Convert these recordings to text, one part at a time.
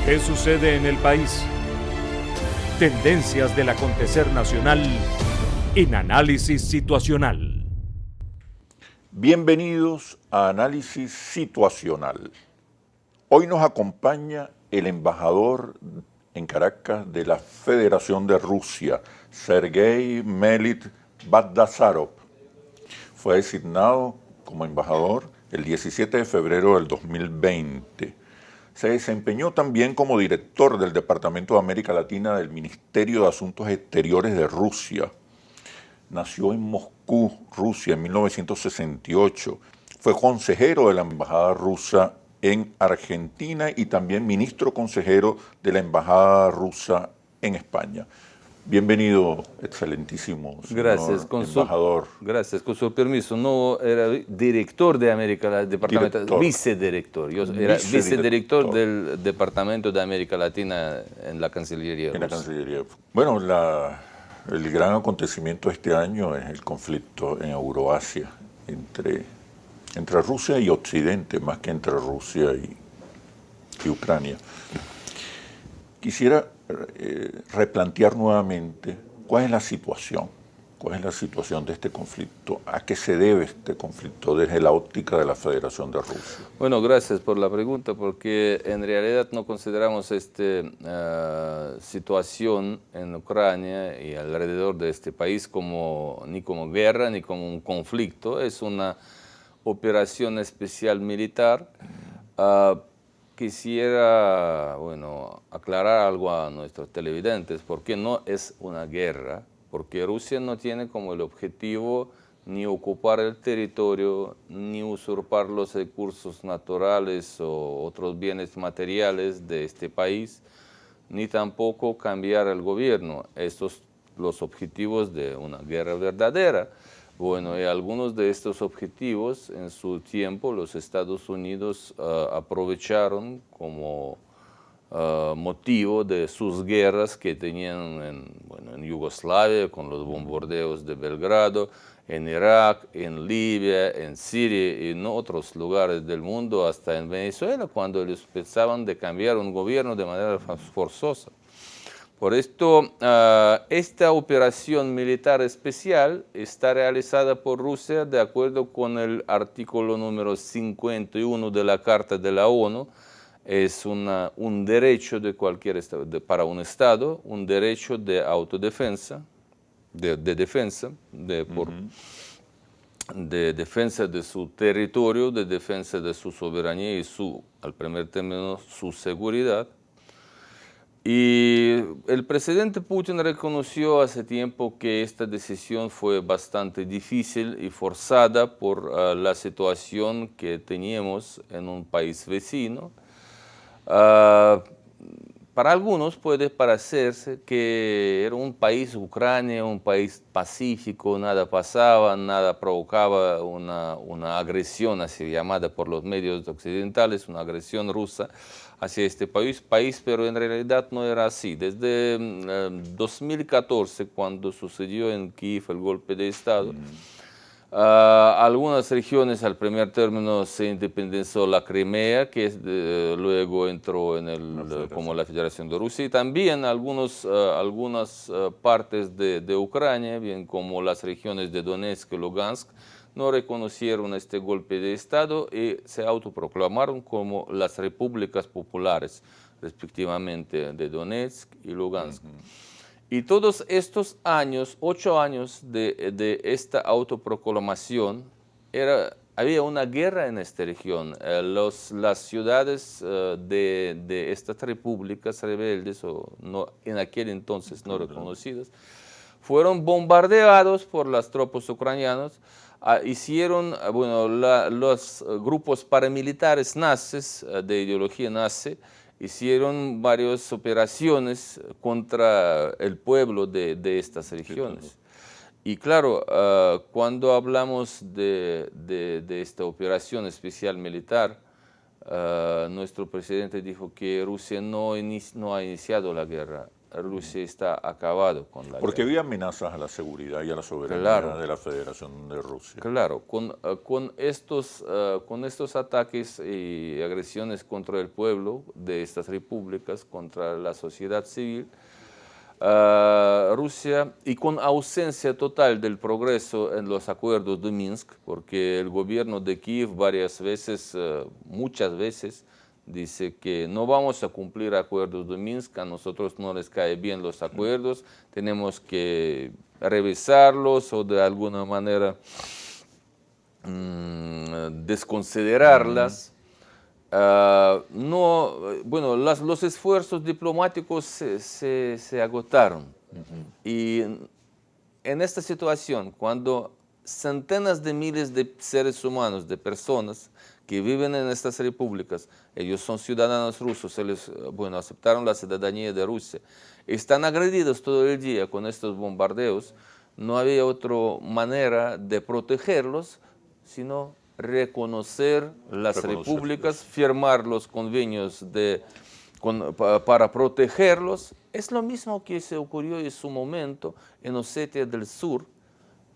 ¿Qué sucede en el país? Tendencias del acontecer nacional en Análisis Situacional. Bienvenidos a Análisis Situacional. Hoy nos acompaña el embajador en Caracas de la Federación de Rusia, Sergei Melit Bagdasarov. Fue designado como embajador el 17 de febrero del 2020. Se desempeñó también como director del Departamento de América Latina del Ministerio de Asuntos Exteriores de Rusia. Nació en Moscú, Rusia, en 1968. Fue consejero de la Embajada Rusa en Argentina y también ministro consejero de la Embajada Rusa en España. Bienvenido, excelentísimo señor embajador. Gracias, con su permiso. No era director de América Latina, departamento, vicedirector. Yo era vicedirector del Departamento de América Latina en la Cancillería rusa. En la Cancillería. Bueno, el gran acontecimiento de este año es el conflicto en Euroasia entre Rusia y Occidente, más que entre Rusia y Ucrania. Quisiera replantear nuevamente cuál es la situación de este conflicto, a qué se debe este conflicto desde la óptica de la Federación de Rusia. Bueno, gracias por la pregunta, porque en realidad no consideramos esta situación en Ucrania y alrededor de este país ni como guerra ni como un conflicto. Es una operación especial militar. Quisiera aclarar algo a nuestros televidentes, porque no es una guerra, porque Rusia no tiene como el objetivo ni ocupar el territorio, ni usurpar los recursos naturales o otros bienes materiales de este país, ni tampoco cambiar el gobierno. Estos son los objetivos de una guerra verdadera. Bueno, y algunos de estos objetivos en su tiempo los Estados Unidos aprovecharon como motivo de sus guerras que tenían en Yugoslavia con los bombardeos de Belgrado, en Irak, en Libia, en Siria y en otros lugares del mundo, hasta en Venezuela, cuando ellos pensaban de cambiar un gobierno de manera forzosa. Por esto, esta operación militar especial está realizada por Rusia de acuerdo con el artículo número 51 de la Carta de la ONU. Es un derecho de cualquier estado, para un Estado, un derecho de autodefensa, de defensa de su territorio, de defensa de su soberanía y al primer término, su seguridad. Y el presidente Putin reconoció hace tiempo que esta decisión fue bastante difícil y forzada por la situación que teníamos en un país vecino. Para algunos puede parecerse que era un país, Ucrania, un país pacífico, nada pasaba, nada provocaba una agresión así llamada por los medios occidentales, una agresión rusa hacia este país, pero en realidad no era así. Desde 2014, cuando sucedió en Kiev el golpe de Estado, algunas regiones al primer término se independizó la Crimea, que luego entró como la Federación de Rusia, y también algunas partes de Ucrania, bien como las regiones de Donetsk y Lugansk, no reconocieron este golpe de Estado y se autoproclamaron como las repúblicas populares, respectivamente, de Donetsk y Lugansk. Y todos estos años, 8 años de esta autoproclamación, había una guerra en esta región. Las ciudades de estas repúblicas rebeldes, en aquel entonces no reconocidas, fueron bombardeados por las tropas ucranianas. Los grupos paramilitares nazis, de ideología nazi, hicieron varias operaciones contra el pueblo de estas regiones. Y claro, cuando hablamos de esta operación especial militar, nuestro presidente dijo que Rusia no ha iniciado la guerra. Rusia está acabado con la Porque guerra. había amenazas a la seguridad y a la soberanía Claro. de la Federación de Rusia. Claro, con estos ataques y agresiones contra el pueblo de estas repúblicas, contra la sociedad civil, Rusia, y con ausencia total del progreso en los acuerdos de Minsk, porque el gobierno de Kiev varias veces, muchas veces, dice que no vamos a cumplir acuerdos de Minsk, a nosotros no les cae bien los acuerdos, tenemos que revisarlos o de alguna manera desconsiderarlas. Bueno, los esfuerzos diplomáticos se agotaron. Y en esta situación, cuando centenas de miles de seres humanos, de personas que viven en estas repúblicas, ellos son ciudadanos rusos, aceptaron la ciudadanía de Rusia, están agredidos todo el día con estos bombardeos, no había otra manera de protegerlos, sino reconocer las repúblicas, firmar los convenios para protegerlos. Es lo mismo que se ocurrió en su momento en Osetia del Sur,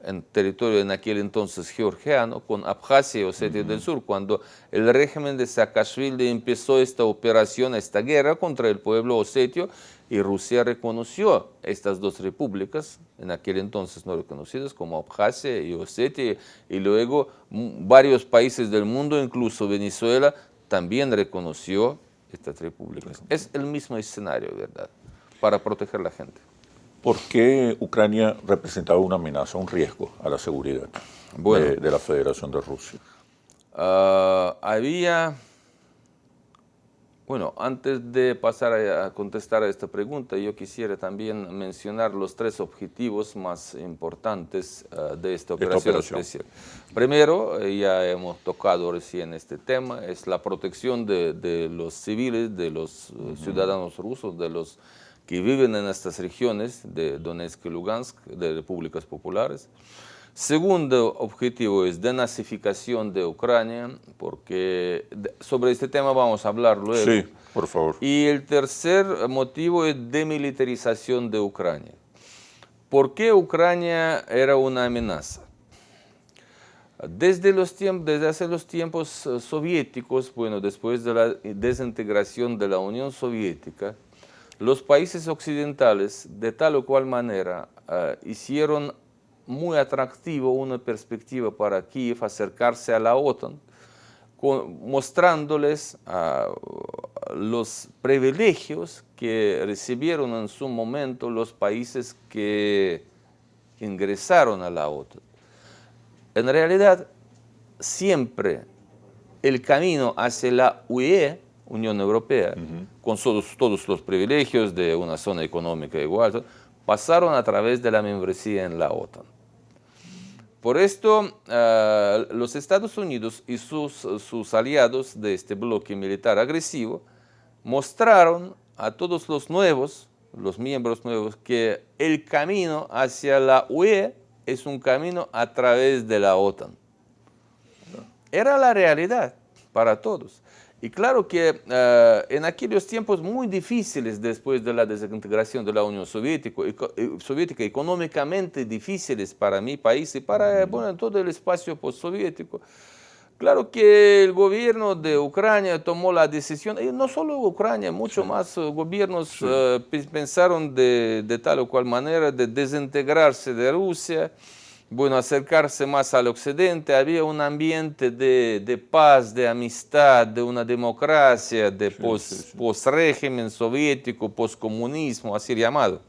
en territorio en aquel entonces georgiano, con Abjasia y Osetia del Sur, cuando el régimen de Saakashvili empezó esta operación, esta guerra contra el pueblo osetio, y Rusia reconoció estas dos repúblicas, en aquel entonces no reconocidas, como Abjasia y Osetia, y luego varios países del mundo, incluso Venezuela, también reconoció estas repúblicas. Es el mismo escenario, ¿verdad?, para proteger a la gente. ¿Por qué Ucrania representaba una amenaza, un riesgo a la seguridad de la Federación de Rusia? Antes de pasar a contestar a esta pregunta, yo quisiera también mencionar los tres objetivos más importantes de esta operación especial. Primero, ya hemos tocado recién este tema, es la protección de los civiles, de los ciudadanos rusos, de los que viven en estas regiones de Donetsk y Lugansk, de repúblicas populares. Segundo objetivo es denazificación de Ucrania, porque sobre este tema vamos a hablar luego. Sí, por favor. Y el tercer motivo es demilitarización de Ucrania. ¿Por qué Ucrania era una amenaza? Desde hace los tiempos soviéticos, después de la desintegración de la Unión Soviética, los países occidentales, de tal o cual manera, hicieron muy atractivo una perspectiva para Kiev acercarse a la OTAN, mostrándoles los privilegios que recibieron en su momento los países que ingresaron a la OTAN. En realidad, siempre el camino hacia la UE, Unión Europea, con todos los privilegios de una zona económica igual, pasaron a través de la membresía en la OTAN. Por esto, los Estados Unidos y sus aliados de este bloque militar agresivo mostraron a todos los miembros nuevos, que el camino hacia la UE es un camino a través de la OTAN. Era la realidad para todos. Y claro que en aquellos tiempos muy difíciles después de la desintegración de la Unión Soviética, económicamente difíciles para mi país y para todo el espacio postsoviético, claro que el gobierno de Ucrania tomó la decisión, y no solo Ucrania, muchos más gobiernos pensaron de tal o cual manera de desintegrarse de Rusia, acercarse más al occidente. Había un ambiente de paz, de amistad, de una democracia, de post-régimen soviético, post-comunismo, así llamado.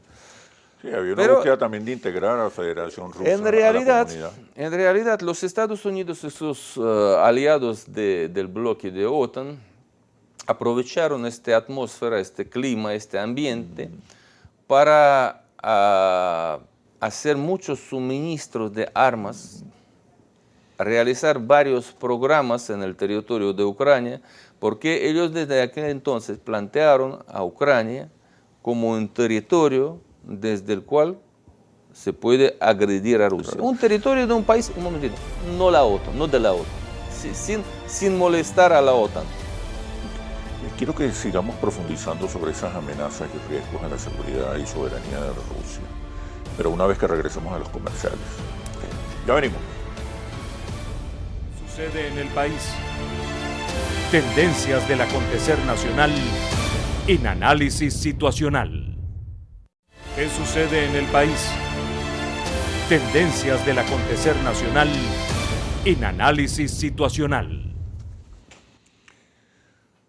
Sí, había una búsqueda también de integrar a la Federación Rusa a la comunidad. En realidad, los Estados Unidos y sus aliados del bloque de OTAN aprovecharon esta atmósfera, este clima, este ambiente, para hacer muchos suministros de armas, realizar varios programas en el territorio de Ucrania, porque ellos desde aquel entonces plantearon a Ucrania como un territorio desde el cual se puede agredir a Rusia. Un territorio de un país, un momentito, no la OTAN, no de la OTAN, sin molestar a la OTAN. quiero que sigamos profundizando sobre esas amenazas y riesgos a la seguridad y soberanía de Rusia, pero una vez que regresemos a los comerciales. Ya venimos. Sucede en el país. Tendencias del acontecer nacional en análisis situacional. ¿Qué sucede en el país? Tendencias del acontecer nacional en análisis situacional.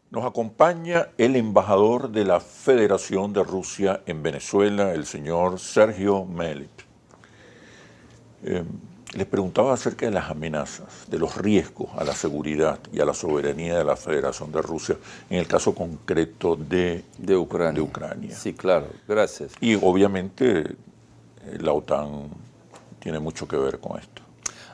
Nos acompaña el embajador de la Federación de Rusia en Venezuela, el señor Sergio Melich. Les preguntaba acerca de las amenazas, de los riesgos a la seguridad y a la soberanía de la Federación de Rusia, en el caso concreto de Ucrania. Sí, claro, gracias. Y obviamente la OTAN tiene mucho que ver con esto.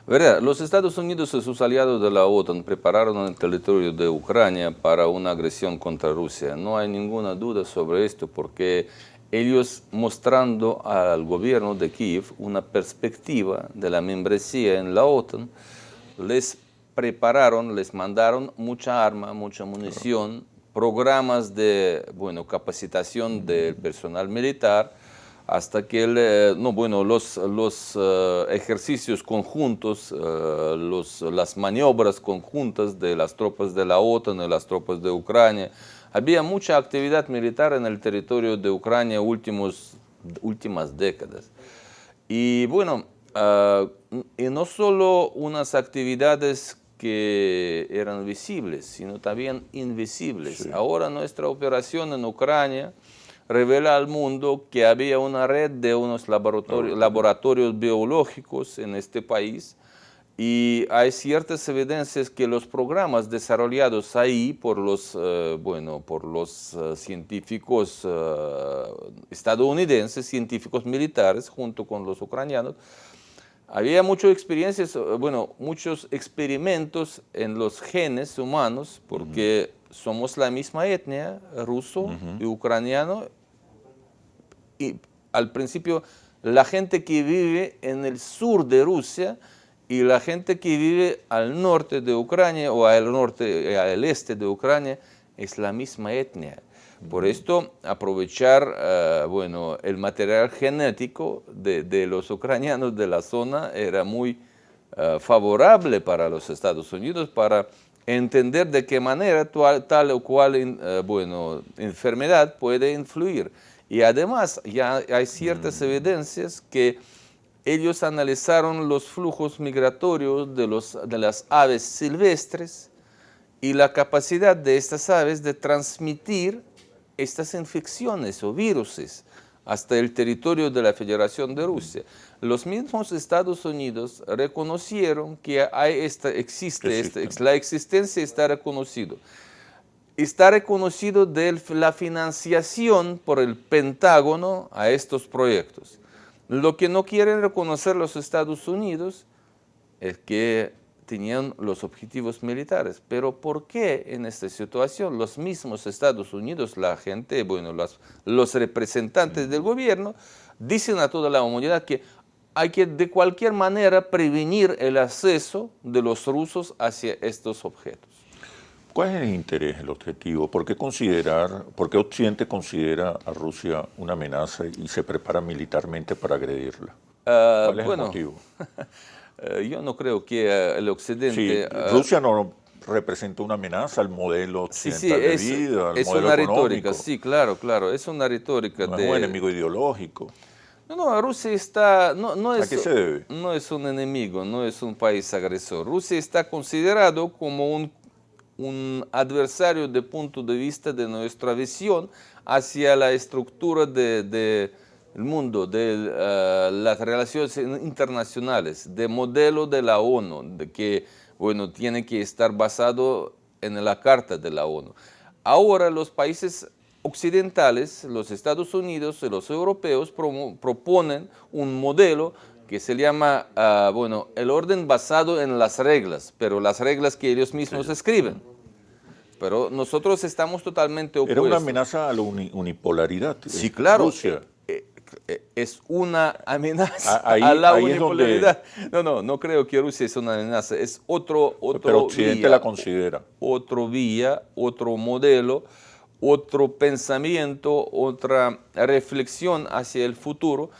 ¿Verdad? Los Estados Unidos y sus aliados de la OTAN prepararon el territorio de Ucrania para una agresión contra Rusia. No hay ninguna duda sobre esto porque ellos, mostrando al gobierno de Kiev una perspectiva de la membresía en la OTAN, les prepararon, les mandaron mucha arma, mucha munición, programas de capacitación del personal militar, hasta que los ejercicios conjuntos, las maniobras conjuntas de las tropas de la OTAN y las tropas de Ucrania. Había mucha actividad militar en el territorio de Ucrania últimas décadas. Y y no solo unas actividades que eran visibles, sino también invisibles. Sí. Ahora nuestra operación en Ucrania revela al mundo que había una red de unos laboratorios biológicos en este país y hay ciertas evidencias que los programas desarrollados ahí por los científicos estadounidenses, científicos militares, junto con los ucranianos, había muchos experimentos en los genes humanos, porque somos la misma etnia, ruso y ucraniano, y al principio la gente que vive en el sur de Rusia y la gente que vive al norte de Ucrania o al este de Ucrania es la misma etnia. Por esto, aprovechar el material genético de los ucranianos de la zona era muy favorable para los Estados Unidos para entender de qué manera tal o cual enfermedad puede influir. Y además ya hay ciertas evidencias que ellos analizaron los flujos migratorios de las aves silvestres y la capacidad de estas aves de transmitir estas infecciones o viruses hasta el territorio de la Federación de Rusia. Los mismos Estados Unidos reconocieron que la existencia está reconocido. Está reconocido de la financiación por el Pentágono a estos proyectos. Lo que no quieren reconocer los Estados Unidos es que tenían los objetivos militares. Pero ¿por qué en esta situación los mismos Estados Unidos, la gente, los representantes del gobierno, dicen a toda la humanidad que hay que de cualquier manera prevenir el acceso de los rusos hacia estos objetos? ¿Cuál es el interés, el objetivo? ¿Por qué Occidente considera a Rusia una amenaza y se prepara militarmente para agredirla? ¿Cuál es el motivo? Yo no creo que el Occidente... Sí, Rusia no representa una amenaza al modelo occidental de vida, al modelo económico. Es una retórica, sí, claro, es una retórica. No es un enemigo ideológico. No, Rusia está... ¿A qué se debe? No es un enemigo, no es un país agresor. Rusia está considerado como un adversario de punto de vista de nuestra visión hacia la estructura del mundo, de las relaciones internacionales, de modelo de la ONU, de que tiene que estar basado en la Carta de la ONU. Ahora los países occidentales, los Estados Unidos y los europeos proponen un modelo que se llama, el orden basado en las reglas, pero las reglas que ellos mismos escriben. Pero nosotros estamos totalmente opuestos. Era una amenaza a la unipolaridad. Sí, claro. Rusia. Es una amenaza a la unipolaridad. No creo que Rusia es una amenaza. Es otro pero Occidente la considera. Otro modelo otro pensamiento, otra reflexión hacia el futuro,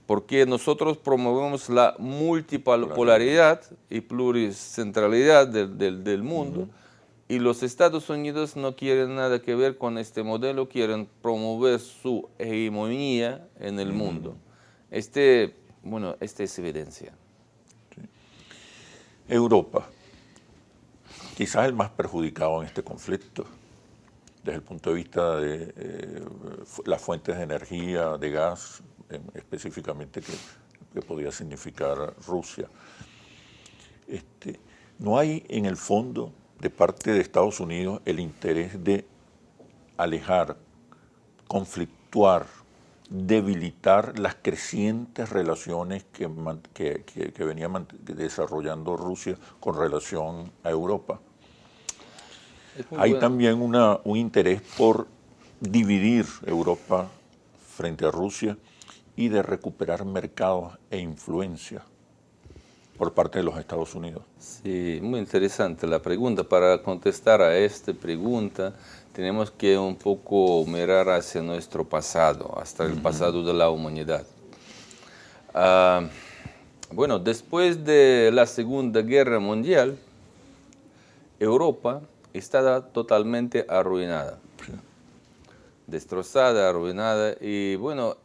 porque nosotros promovemos la multipolaridad y pluricentralidad del mundo, y los Estados Unidos no quieren nada que ver con este modelo, quieren promover su hegemonía en el mundo. Esta es evidencia. Europa, quizás el más perjudicado en este conflicto, desde el punto de vista de las fuentes de energía, de gas, específicamente que podría significar Rusia. No hay en el fondo de parte de Estados Unidos el interés de alejar, conflictuar, debilitar las crecientes relaciones que venía desarrollando Rusia con relación a Europa. Hay también un interés por dividir Europa frente a Rusia y de recuperar mercados e influencia por parte de los Estados Unidos. Sí, muy interesante la pregunta. Para contestar a esta pregunta, tenemos que un poco mirar hacia nuestro pasado, hasta el pasado de la humanidad. Bueno, después de la Segunda Guerra Mundial, Europa estaba totalmente arruinada, destrozada, arruinada, y bueno,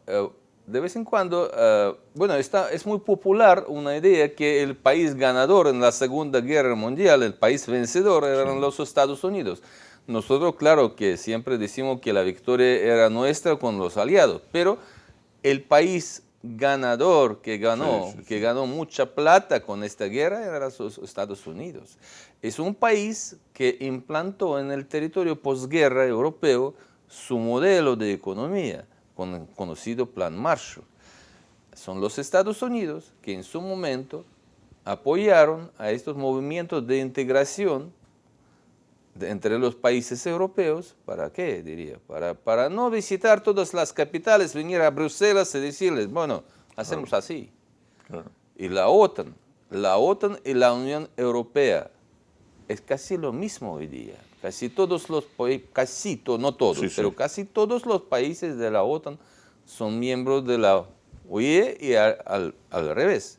de vez en cuando, es muy popular una idea que el país ganador en la Segunda Guerra Mundial, el país vencedor, eran los Estados Unidos. Nosotros, claro, que siempre decimos que la victoria era nuestra con los aliados, pero el país ganador que ganó mucha plata con esta guerra era los Estados Unidos. Es un país que implantó en el territorio posguerra europeo su modelo de economía, con el conocido Plan Marshall. Son los Estados Unidos que en su momento apoyaron a estos movimientos de integración entre los países europeos. ¿Para qué, diría? Para no visitar todas las capitales, venir a Bruselas y decirles, bueno, hacemos así. Claro. Y la OTAN y la Unión Europea es casi lo mismo hoy día. Casi todos los países, no todos, pero casi todos los países de la OTAN son miembros de la UE y al revés.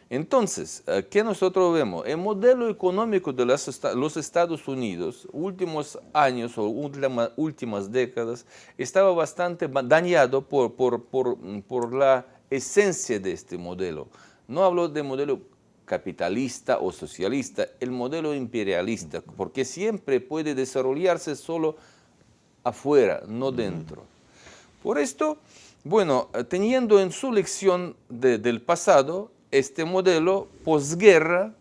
Entonces, ¿qué nosotros vemos? El modelo económico de los Estados Unidos, últimos años o últimas décadas, estaba bastante dañado por la esencia de este modelo. No hablo de modelo capitalista o socialista, el modelo imperialista, porque siempre puede desarrollarse solo afuera, no dentro. Por esto, bueno, teniendo en su lección del pasado, este modelo posguerra,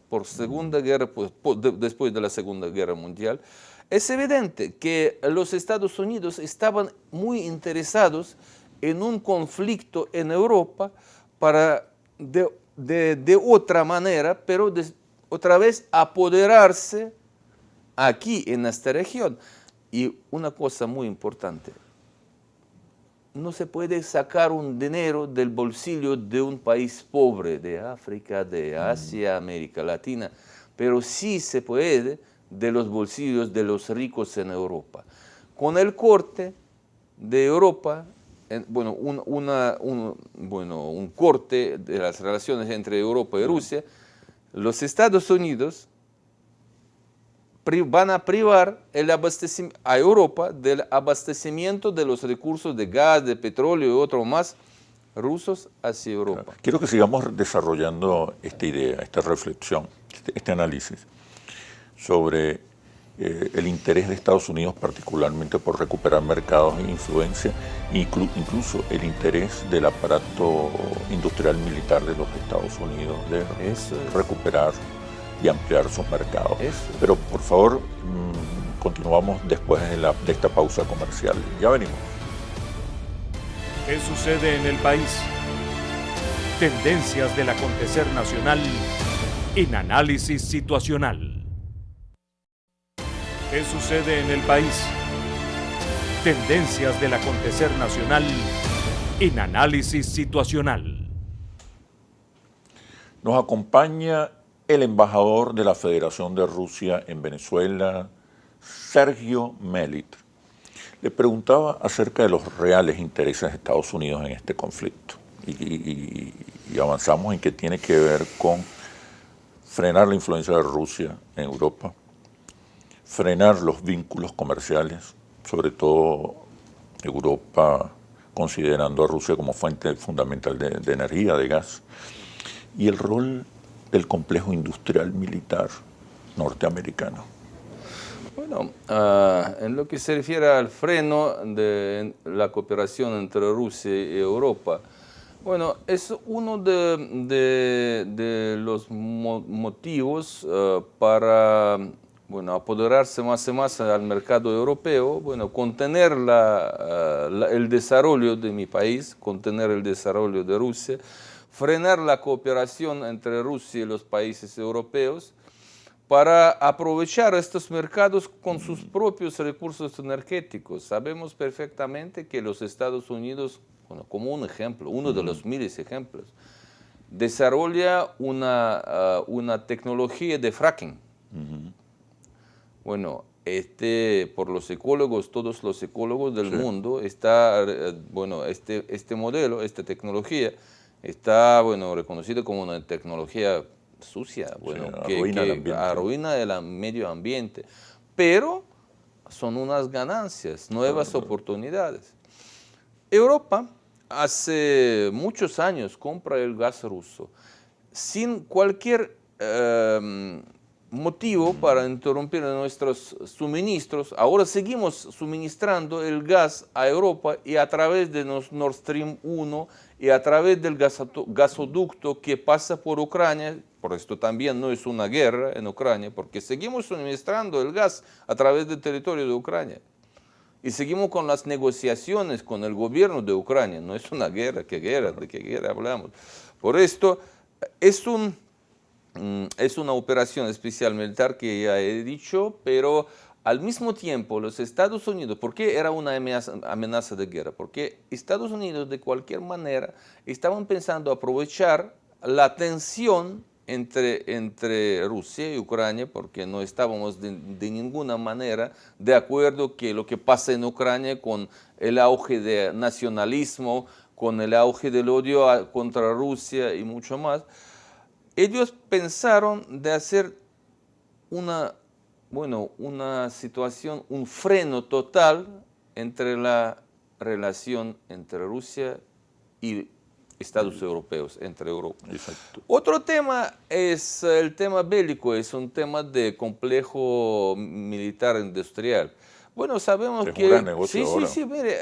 después de la Segunda Guerra Mundial, es evidente que los Estados Unidos estaban muy interesados en un conflicto en Europa para de otra manera, pero otra vez apoderarse aquí en esta región. Y una cosa muy importante, no se puede sacar un dinero del bolsillo de un país pobre, de África, de Asia, América Latina, pero sí se puede de los bolsillos de los ricos en Europa. Con el corte de Europa, un corte de las relaciones entre Europa y Rusia, los Estados Unidos van a privar a Europa del abastecimiento de los recursos de gas, de petróleo y otros más rusos hacia Europa. Claro. Quiero que sigamos desarrollando esta idea, esta reflexión, este análisis sobre el interés de Estados Unidos particularmente por recuperar mercados e influencia, incluso el interés del aparato industrial militar de los Estados Unidos de recuperar y ampliar sus mercados. Pero por favor, continuamos después de esta pausa comercial. Ya venimos. ¿Qué sucede en el país? Tendencias del acontecer nacional en análisis situacional. ¿Qué sucede en el país? Tendencias del acontecer nacional en análisis situacional. Nos acompaña el embajador de la Federación de Rusia en Venezuela, Sergio Melit. Le preguntaba acerca de los reales intereses de Estados Unidos en este conflicto y avanzamos en que tiene que ver con frenar la influencia de Rusia en Europa, frenar los vínculos comerciales, sobre todo Europa considerando a Rusia como fuente fundamental de energía, de gas, y el rol del complejo industrial militar norteamericano. Bueno, en lo que se refiere al freno de la cooperación entre Rusia y Europa, bueno, es uno de los motivos para, bueno, apoderarse más y más al mercado europeo, bueno, contener el desarrollo de mi país, contener el desarrollo de Rusia, frenar la cooperación entre Rusia y los países europeos, para aprovechar estos mercados con sus propios recursos energéticos. Sabemos perfectamente que los Estados Unidos, bueno, como un ejemplo, uno de los miles ejemplos, desarrolla una tecnología de fracking. Bueno, por los ecólogos, todos los ecólogos del mundo, bueno, este modelo, esta tecnología, está, bueno, reconocido como una tecnología sucia, bueno, que arruina el medio ambiente, pero son unas ganancias, nuevas oportunidades. Europa hace muchos años compra el gas ruso sin cualquier motivo para interrumpir nuestros suministros. Ahora seguimos suministrando el gas a Europa y a través de Nord Stream 1 y a través del gasoducto que pasa por Ucrania. Por esto también no es una guerra en Ucrania, porque seguimos suministrando el gas a través del territorio de Ucrania. Y seguimos con las negociaciones con el gobierno de Ucrania. No es una guerra, ¿qué guerra? ¿De qué guerra hablamos? Por esto es una operación especial militar que ya he dicho, pero al mismo tiempo los Estados Unidos, ¿por qué era una amenaza de guerra? Porque Estados Unidos de cualquier manera estaban pensando aprovechar la tensión entre Rusia y Ucrania, porque no estábamos de ninguna manera de acuerdo que lo que pasa en Ucrania con el auge de nacionalismo, con el auge del odio contra Rusia y mucho más. Ellos pensaron de hacer una situación, un freno total entre la relación entre Rusia y Estados europeos, entre Europa. Exacto. Otro tema es el tema bélico, es un tema de complejo militar industrial. Bueno, sabemos que... Es un gran negocio ahora. Sí, mire,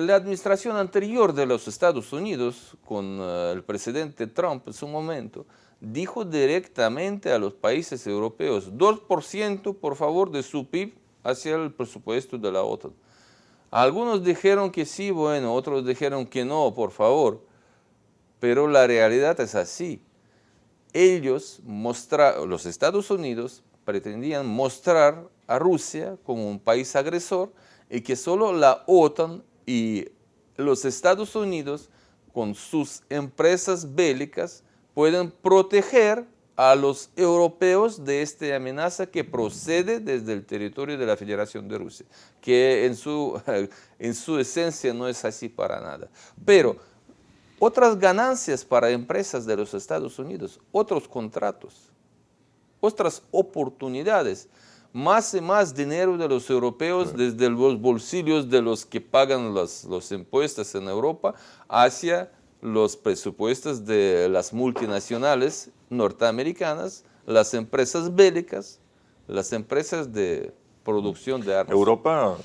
la administración anterior de los Estados Unidos, con el presidente Trump en su momento, dijo directamente a los países europeos, 2% por favor de su PIB hacia el presupuesto de la OTAN. Algunos dijeron que sí, bueno, otros dijeron que no, por favor. Pero la realidad es así. Los Estados Unidos pretendían mostrar a Rusia como un país agresor y que solo la OTAN y los Estados Unidos, con sus empresas bélicas, pueden proteger a los europeos de esta amenaza que procede desde el territorio de la Federación de Rusia, que en su esencia no es así para nada. Pero otras ganancias para empresas de los Estados Unidos, otros contratos, otras oportunidades, más y más dinero de los europeos desde los bolsillos de los que pagan los impuestos en Europa hacia los presupuestos de las multinacionales norteamericanas, las empresas bélicas, las empresas de producción de armas. Europa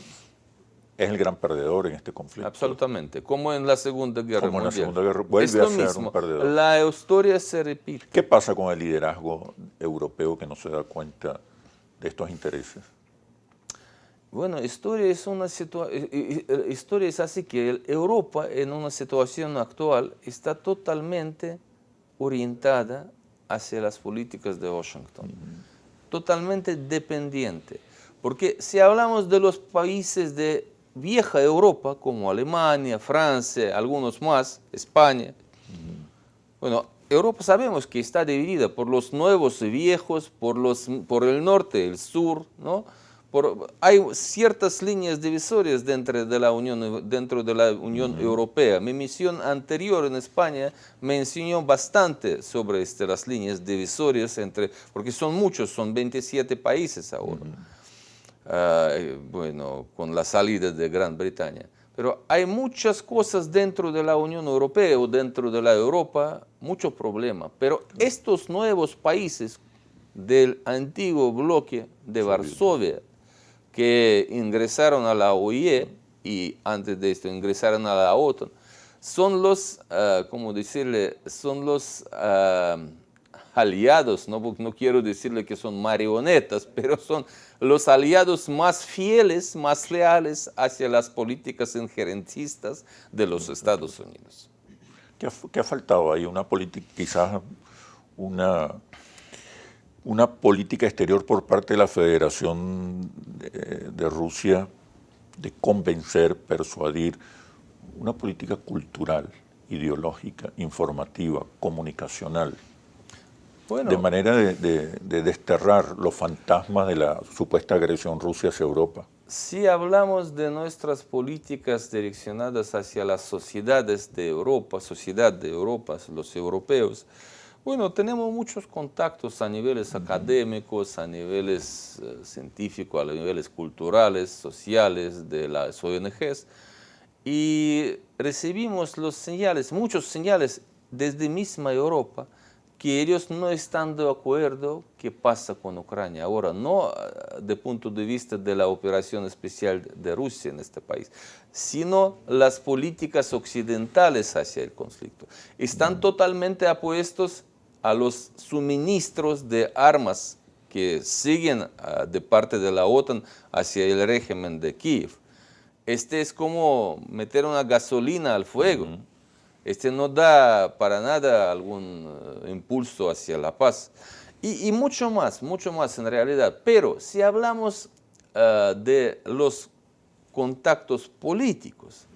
es el gran perdedor en este conflicto. Absolutamente, como en la Segunda Guerra Mundial. Como en la Segunda Guerra, vuelve a ser un perdedor. La historia se repite. ¿Qué pasa con el liderazgo europeo que no se da cuenta de estos intereses? Bueno, historia es así que Europa en una situación actual está totalmente orientada hacia las políticas de Washington, totalmente dependiente. Porque si hablamos de los países de vieja Europa, como Alemania, Francia, algunos más, España, bueno, Europa sabemos que está dividida por los nuevos y viejos, por el norte, el sur, ¿no? hay ciertas líneas divisorias dentro de la Unión Europea. Mi misión anterior en España me enseñó bastante sobre las líneas divisorias, porque son muchos, son 27 países ahora, bueno, con la salida de Gran Bretaña. Pero hay muchas cosas dentro de la Unión Europea o dentro de la Europa, muchos problemas. Pero estos nuevos países del antiguo bloque de Varsovia, que ingresaron a la OIE y antes de esto ingresaron a la OTAN, son los, ¿cómo decirle? Son los aliados, no quiero decirle que son marionetas, pero son los aliados más fieles, más leales hacia las políticas injerencistas de los Estados Unidos. ¿Qué ha faltado ahí? Una política, quizás una política exterior por parte de la Federación de Rusia de convencer, persuadir, una política cultural, ideológica, informativa, comunicacional, Bueno, de manera de desterrar los fantasmas de la supuesta agresión Rusia hacia Europa. si hablamos de nuestras políticas direccionadas hacia las sociedades de Europa, los europeos, bueno, tenemos muchos contactos a niveles académicos, a niveles científicos, a niveles culturales, sociales, de las ONGs, y recibimos muchos señales desde misma Europa, que ellos no están de acuerdo qué pasa con Ucrania ahora, no de punto de vista de la operación especial de Rusia en este país, sino las políticas occidentales hacia el conflicto. Están totalmente opuestos a los suministros de armas que siguen de parte de la OTAN hacia el régimen de Kiev. Este es como meter una gasolina al fuego. Este no da para nada algún impulso hacia la paz. Y mucho más en realidad. Pero si hablamos de los contactos políticos,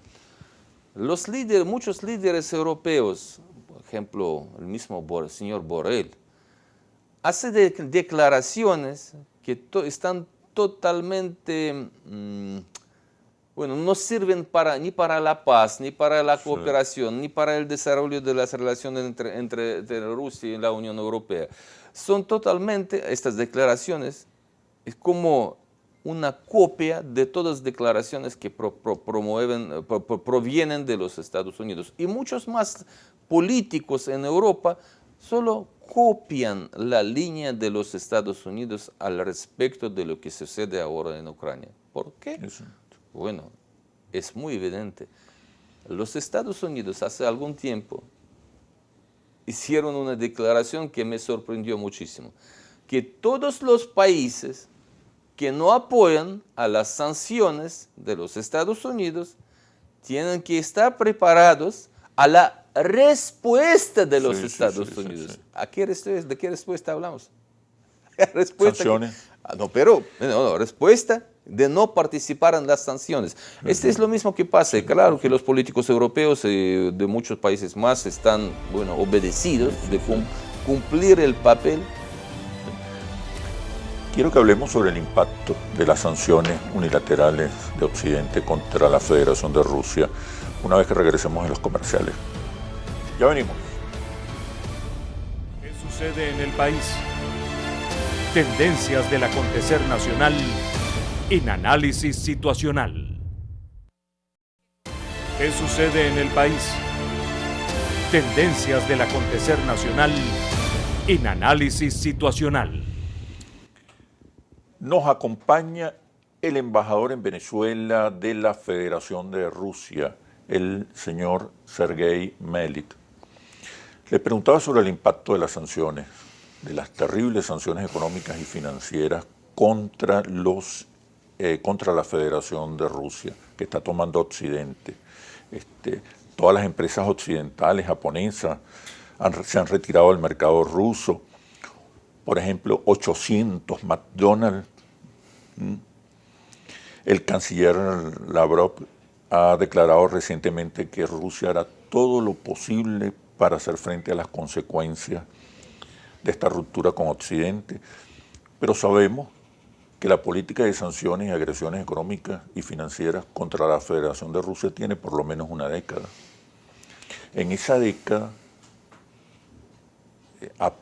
muchos líderes europeos, por ejemplo, el mismo señor Borrell, hace declaraciones que están totalmente... bueno, no sirven ni para la paz, ni para la cooperación, ni para el desarrollo de las relaciones entre Rusia y la Unión Europea. Son totalmente, estas declaraciones, es como una copia de todas las declaraciones que provienen de los Estados Unidos. Y muchos más políticos en Europa solo copian la línea de los Estados Unidos al respecto de lo que sucede ahora en Ucrania. ¿Por qué? Eso. Bueno, es muy evidente. Los Estados Unidos hace algún tiempo hicieron una declaración que me sorprendió muchísimo, que todos los países que no apoyan a las sanciones de los Estados Unidos tienen que estar preparados a la respuesta de los Estados Unidos. Sí. ¿De qué respuesta hablamos? Sanciones. Respuesta de no participar en las sanciones. Este es lo mismo que pasa. Claro que los políticos europeos de muchos países más están, obedecidos de cumplir el papel. Quiero que hablemos sobre el impacto de las sanciones unilaterales de Occidente contra la Federación de Rusia una vez que regresemos a los comerciales. Ya venimos. ¿Qué sucede en el país? Tendencias del acontecer nacional en análisis situacional. ¿Qué sucede en el país? Tendencias del acontecer nacional en análisis situacional. Nos acompaña el embajador en Venezuela de la Federación de Rusia, el señor Sergei Melit. Le preguntaba sobre el impacto de las sanciones, de las terribles sanciones económicas y financieras contra la Federación de Rusia, que está tomando Occidente. Todas las empresas occidentales, japonesas, se han retirado del mercado ruso. Por ejemplo, 800 McDonald's. El canciller Lavrov ha declarado recientemente que Rusia hará todo lo posible para hacer frente a las consecuencias de esta ruptura con Occidente. Pero sabemos que la política de sanciones y agresiones económicas y financieras contra la Federación de Rusia tiene por lo menos una década. En esa década,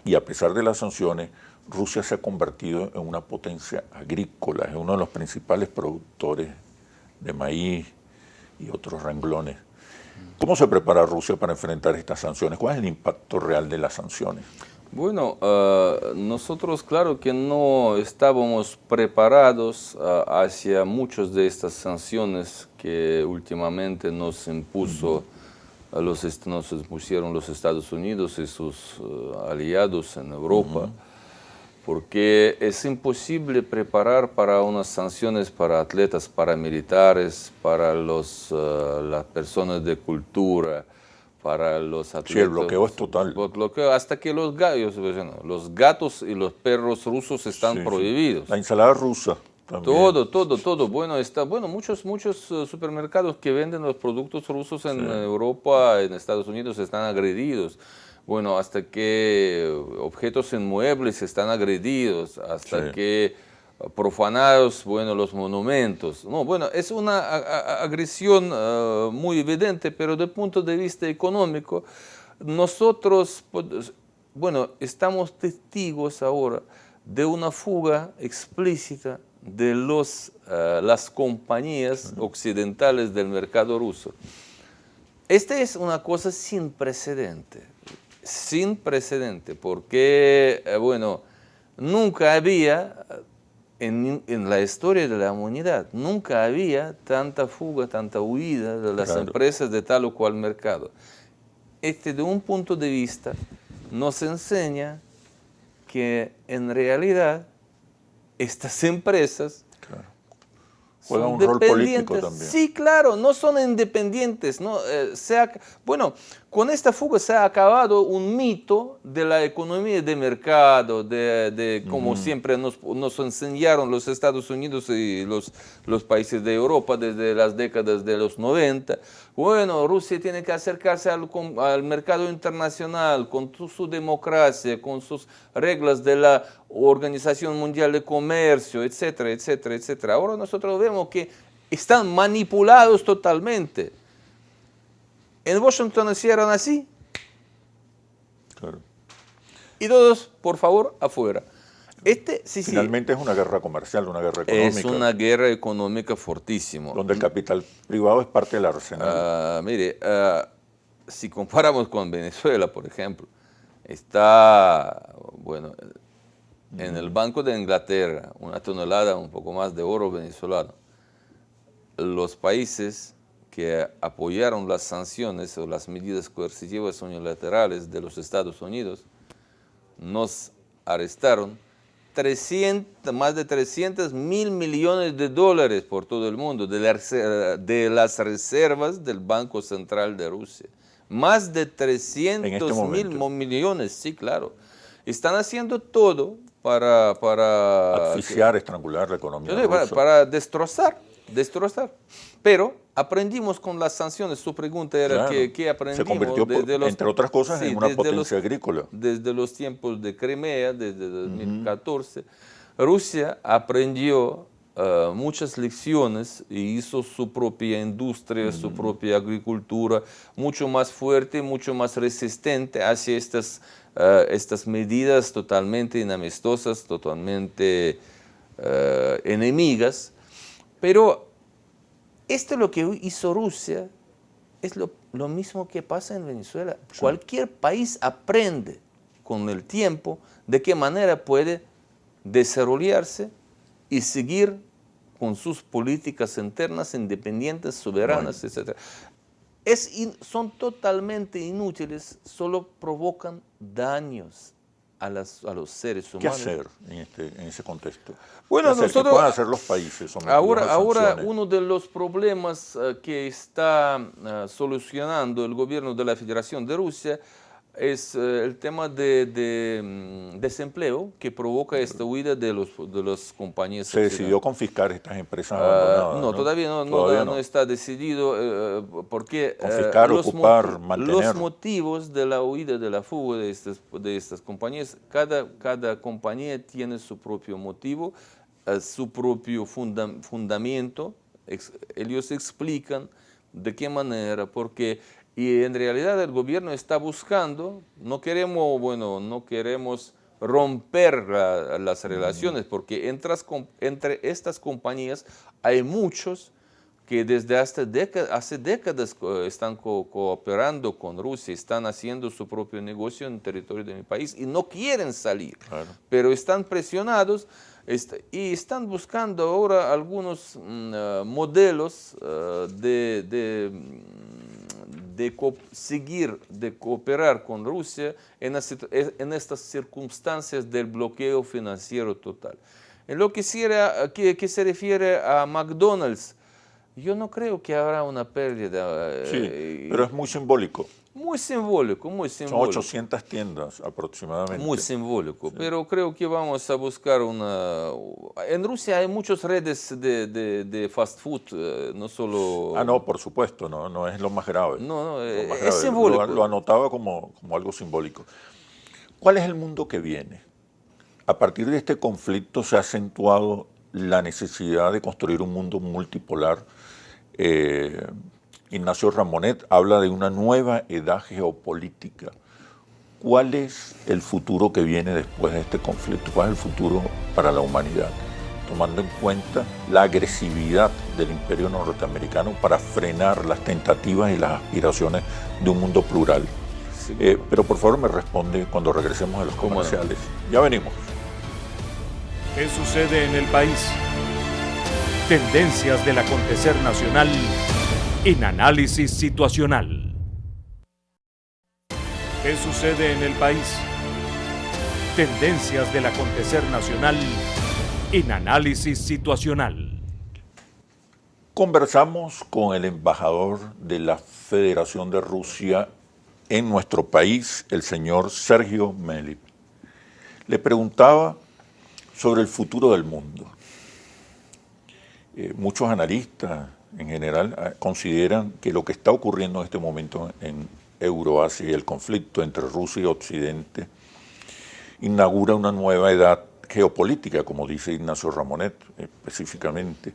y a pesar de las sanciones, Rusia se ha convertido en una potencia agrícola, es uno de los principales productores de maíz y otros renglones. ¿Cómo se prepara Rusia para enfrentar estas sanciones? ¿Cuál es el impacto real de las sanciones? Bueno, nosotros claro que no estábamos preparados hacia muchas de estas sanciones que últimamente nos impusieron los Estados Unidos y sus aliados en Europa, porque es imposible preparar para unas sanciones para atletas paramilitares, para las personas de cultura, para los atletas. Sí, el bloqueo es total. Hasta que los gatos y los perros rusos están prohibidos. La ensalada rusa también. Todo. Bueno, muchos supermercados que venden los productos rusos en Europa, en Estados Unidos, están agredidos. Bueno, hasta que objetos inmuebles están agredidos, hasta que profanados, bueno, los monumentos. No, bueno, es una agresión muy evidente, pero desde el punto de vista económico, nosotros, bueno, estamos testigos ahora de una fuga explícita de las compañías occidentales del mercado ruso. Esta es una cosa sin precedente, porque, bueno, nunca había, en la historia de la humanidad, nunca había tanta fuga, tanta huida de las empresas de tal o cual mercado. De un punto de vista, nos enseña que en realidad estas empresas juega un rol político también. Sí, claro, no son independientes. ¿No? Bueno, con esta fuga se ha acabado un mito de la economía de mercado, de como siempre nos enseñaron los Estados Unidos y los países de Europa desde las décadas de los 90. Bueno, Rusia tiene que acercarse al mercado internacional con su democracia, con sus reglas de la Organización Mundial de Comercio, etcétera, etcétera, etcétera. Ahora nosotros vemos que están manipulados totalmente. En Washington hicieron así. Claro. Y todos, por favor, afuera. Finalmente es una guerra comercial, una guerra económica. Es una guerra económica fortísima. Donde el capital privado es parte del arsenal. Mire, si comparamos con Venezuela, por ejemplo, está, bueno, en el Banco de Inglaterra, una tonelada, un poco más de oro venezolano. Los países que apoyaron las sanciones o las medidas coercitivas unilaterales de los Estados Unidos nos arrestaron más de 300 mil millones de dólares por todo el mundo de las reservas del Banco Central de Rusia. Más de 300 mil millones, sí, claro. Están haciendo todo para asfixiar, estrangular la economía rusa. Para destrozar. Pero aprendimos con las sanciones. Su pregunta era ¿qué aprendimos? Se convirtió, entre otras cosas, en una potencia agrícola. Desde los tiempos de Crimea, desde 2014, Rusia aprendió muchas lecciones y hizo su propia industria, su propia agricultura, mucho más fuerte, mucho más resistente hacia estas medidas totalmente inamistosas, totalmente enemigas. Pero esto lo que hizo Rusia es lo mismo que pasa en Venezuela. Sí. Cualquier país aprende con el tiempo de qué manera puede desarrollarse y seguir con sus políticas internas independientes, soberanas, etc. Son totalmente inútiles, solo provocan daños a los seres humanos. ¿Qué hacer en ese contexto? Bueno, ¿Qué pueden hacer los países? Ahora uno de los problemas que está solucionando el gobierno de la Federación de Rusia es el tema de desempleo que provoca esta huida de las compañías. ¿Se decidió confiscar estas empresas abandonadas? No, todavía no está decidido porque confiscar, ocupar, mantener. Los motivos de la huida, de la fuga de estas compañías, cada compañía tiene su propio motivo su propio fundamento, ellos explican de qué manera, porque y en realidad el gobierno está buscando, no queremos romper las relaciones, porque entre estas compañías hay muchos que desde hace décadas están cooperando con Rusia, están haciendo su propio negocio en el territorio de mi país y no quieren salir, Claro. pero están presionados y están buscando ahora algunos modelos seguir, de cooperar con Rusia en estas circunstancias del bloqueo financiero total. En lo que se refiere a McDonald's, yo no creo que habrá una pérdida. Sí, pero es muy simbólico. Muy simbólico, muy Son simbólico. 800 tiendas aproximadamente. Muy simbólico, pero creo que vamos a buscar una... En Rusia hay muchas redes de fast food, no solo... Ah, no, por supuesto, no es lo más grave. No, Lo más es grave. simbólico. Lo anotaba como algo simbólico. ¿Cuál es el mundo que viene? A partir de este conflicto se ha acentuado la necesidad de construir un mundo multipolar. Ignacio Ramonet habla de una nueva edad geopolítica. ¿Cuál es el futuro que viene después de este conflicto? ¿Cuál es el futuro para la humanidad? Tomando en cuenta la agresividad del imperio norteamericano para frenar las tentativas y las aspiraciones de un mundo plural. Sí. Pero por favor me responde cuando regresemos a los comerciales. Ya venimos. ¿Qué sucede en el país? Tendencias del acontecer nacional en análisis situacional. ¿Qué sucede en el país? Tendencias del acontecer nacional en análisis situacional. Conversamos con el embajador de la Federación de Rusia en nuestro país, el señor Sergio Melip. Le preguntaba sobre el futuro del mundo. Muchos analistas en general consideran que lo que está ocurriendo en este momento en Euroasia y el conflicto entre Rusia y Occidente inaugura una nueva edad geopolítica, como dice Ignacio Ramonet específicamente.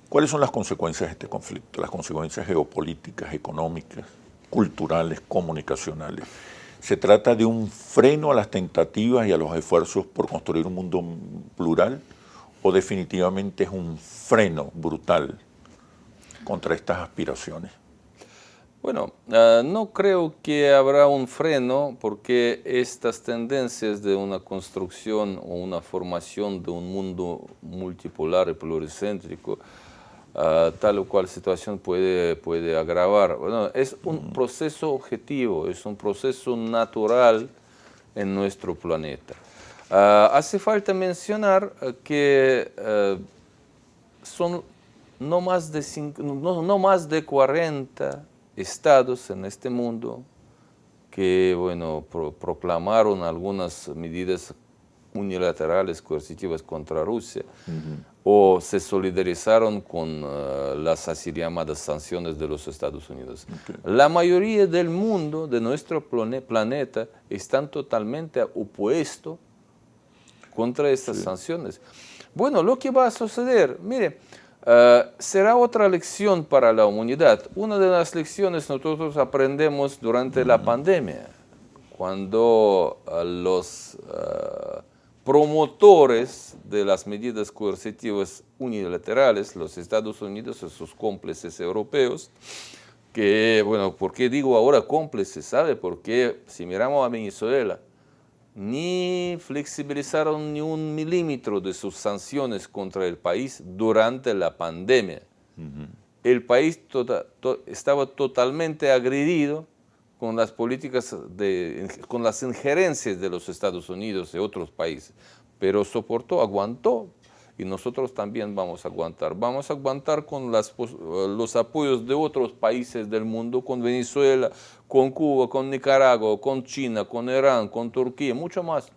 ¿Cuáles son las consecuencias de este conflicto? Las consecuencias geopolíticas, económicas, culturales, comunicacionales. ¿Se trata de un freno a las tentativas y a los esfuerzos por construir un mundo plural? ¿O definitivamente es un freno brutal contra estas aspiraciones? Bueno, no creo que habrá un freno porque estas tendencias de una construcción o una formación de un mundo multipolar y pluricéntrico, tal o cual situación puede agravar. Bueno, es un proceso objetivo, es un proceso natural en nuestro planeta. Hace falta mencionar que son no más de 40 estados en este mundo que proclamaron algunas medidas unilaterales coercitivas contra Rusia o se solidarizaron con las así llamadas sanciones de los Estados Unidos. La mayoría del mundo, de nuestro planeta, están totalmente opuestos contra estas sanciones. Bueno, lo que va a suceder, mire, será otra lección para la humanidad. Una de las lecciones nosotros aprendemos durante la pandemia, cuando los promotores de las medidas coercitivas unilaterales, los Estados Unidos y sus cómplices europeos, que, bueno, ¿por qué digo ahora cómplices? ¿Sabe? Porque si miramos a Venezuela, ni flexibilizaron ni un milímetro de sus sanciones contra el país durante la pandemia. El país estaba totalmente agredido con las políticas, con las injerencias de los Estados Unidos y otros países, pero soportó, aguantó, y nosotros también vamos a aguantar. Vamos a aguantar con los apoyos de otros países del mundo, con Venezuela, con Cuba, con Nicaragua, con China, con Irán, con Turquía, mucho más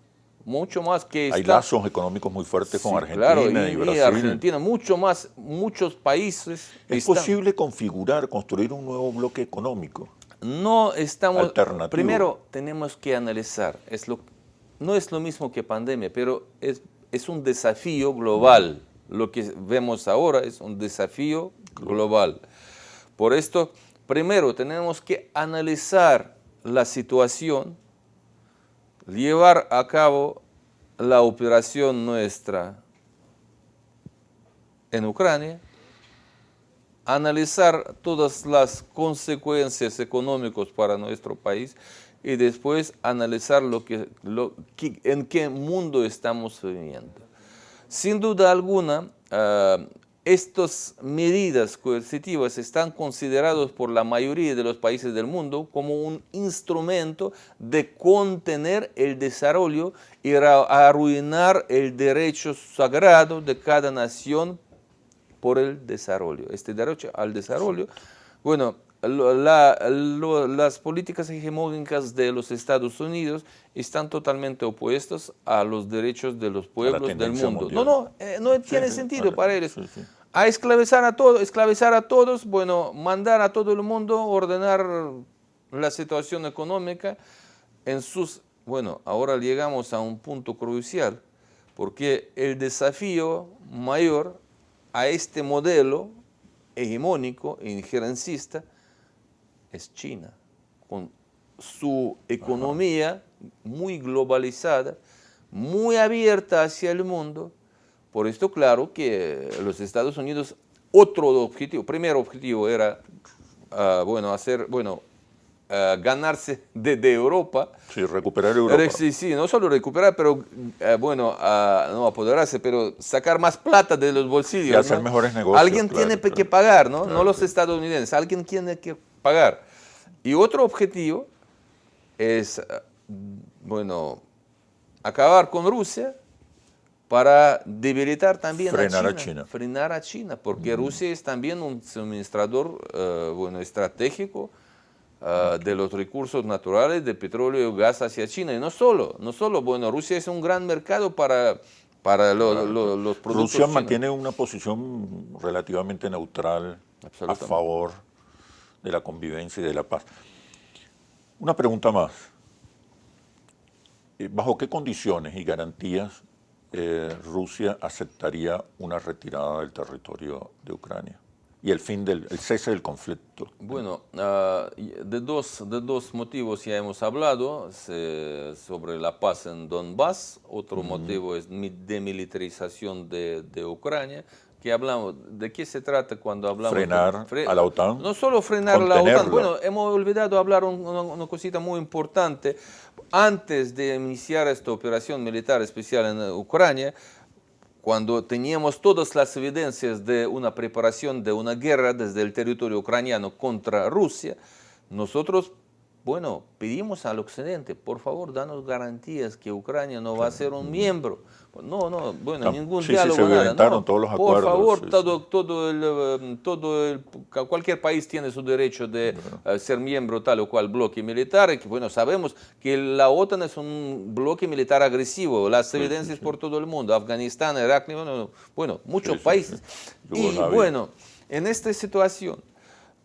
que Hay lazos económicos muy fuertes con Argentina, claro, y Brasil. Y Argentina, muchos países. ¿Es posible construir un nuevo bloque económico? No estamos... Alternativo. Primero tenemos que analizar, no es lo mismo que pandemia, pero es un desafío global. Lo que vemos ahora es un desafío global. Por esto, primero tenemos que analizar la situación, llevar a cabo la operación nuestra en Ucrania, analizar todas las consecuencias económicas para nuestro país y después analizar en qué mundo estamos viviendo. Sin duda alguna, estas medidas coercitivas están consideradas por la mayoría de los países del mundo como un instrumento de contener el desarrollo y arruinar el derecho sagrado de cada nación por el desarrollo. Este derecho al desarrollo, bueno, las políticas hegemónicas de los Estados Unidos están totalmente opuestas a los derechos de los pueblos del mundo. Mundial. No tiene sentido para ellos. A esclavizar a todos, bueno, mandar a todo el mundo, ordenar la situación económica en sus... Bueno, ahora llegamos a un punto crucial, porque el desafío mayor a este modelo hegemónico e injerencista es China, con su economía muy globalizada, muy abierta hacia el mundo. Por esto, claro que los Estados Unidos, primer objetivo era ganarse de Europa. Sí, recuperar Europa. Sí, no solo recuperar, pero no apoderarse, pero sacar más plata de los bolsillos. Y hacer mejores negocios. Alguien tiene que pagar, ¿no? No los estadounidenses, alguien tiene que pagar. Y otro objetivo es, acabar con Rusia para debilitar también frenar a China, porque Rusia es también un suministrador estratégico de los recursos naturales, de petróleo y gas hacia China. Y no solo, Rusia es un gran mercado para los productos Rusia chinos. mantiene una posición relativamente neutral a favor de la convivencia y de la paz. Una pregunta más. ¿Bajo qué condiciones y garantías Rusia aceptaría una retirada del territorio de Ucrania y el cese del conflicto? Bueno, de dos motivos ya hemos hablado sobre la paz en Donbass. Otro motivo es demilitarización de Ucrania. ¿De qué se trata cuando hablamos? Frenar a la OTAN. No solo frenar a la OTAN. Bueno, hemos olvidado hablar una cosita muy importante. Antes de iniciar esta operación militar especial en Ucrania, cuando teníamos todas las evidencias de una preparación de una guerra desde el territorio ucraniano contra Rusia, nosotros, pedimos al Occidente, por favor, danos garantías que Ucrania no va a ser un miembro. Ningún diálogo, se violentaron nada. todos los acuerdos. Por favor, cualquier país tiene su derecho de ser miembro tal o cual bloque militar. Sabemos que la OTAN es un bloque militar agresivo, las evidencias por todo el mundo, Afganistán, Irak, muchos países. Y en esta situación,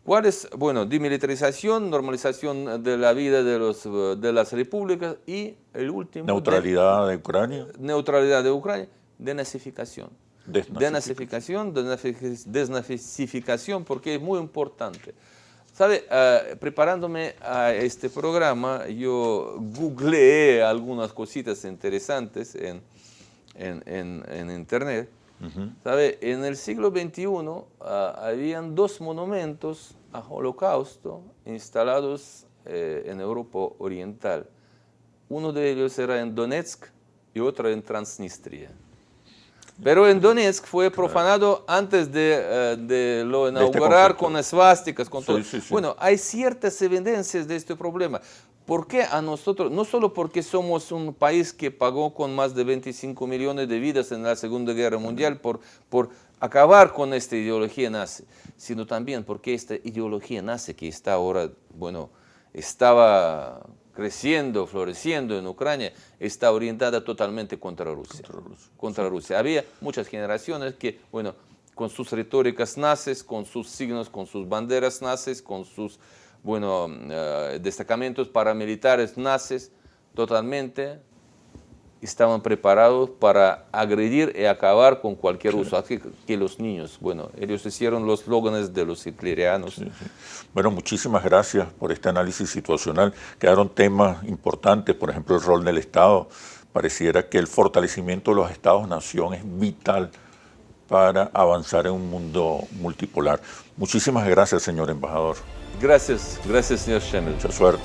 ¿cuál es? Demilitarización, normalización de la vida de las repúblicas y el último... Neutralidad de Ucrania. Neutralidad de Ucrania, desnazificación. Desnazificación, porque es muy importante. ¿Sabe? Preparándome a este programa, yo googleé algunas cositas interesantes en Internet. ¿Sabe? En el siglo XXI habían 2 monumentos al Holocausto instalados en Europa Oriental. Uno de ellos era en Donetsk y otro en Transnistria. Pero en Donetsk fue profanado antes de lo inaugurar con esvásticas, con todo. Sí. Hay ciertas evidencias de este problema. ¿Por qué a nosotros? No solo porque somos un país que pagó con más de 25 millones de vidas en la Segunda Guerra Mundial por acabar con esta ideología nazi, sino también porque esta ideología nazi que está ahora, estaba creciendo, floreciendo en Ucrania, está orientada totalmente contra Rusia. Había muchas generaciones que, con sus retóricas nazis, con sus signos, con sus banderas nazis, con sus destacamentos paramilitares nazis, totalmente estaban preparados para agredir y acabar con cualquier uso. Así que los niños, bueno, ellos hicieron los slóganes de los hitlerianos. Sí, sí. Bueno, muchísimas gracias por este análisis situacional. Quedaron temas importantes, por ejemplo, el rol del Estado. Pareciera que el fortalecimiento de los Estados-nación es vital para avanzar en un mundo multipolar. Muchísimas gracias, señor embajador. Gracias, gracias, señor Schemmel. Mucha suerte.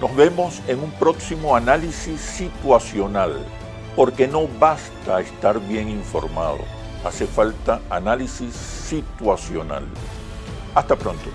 Nos vemos en un próximo análisis situacional, porque no basta estar bien informado, hace falta análisis situacional. Hasta pronto.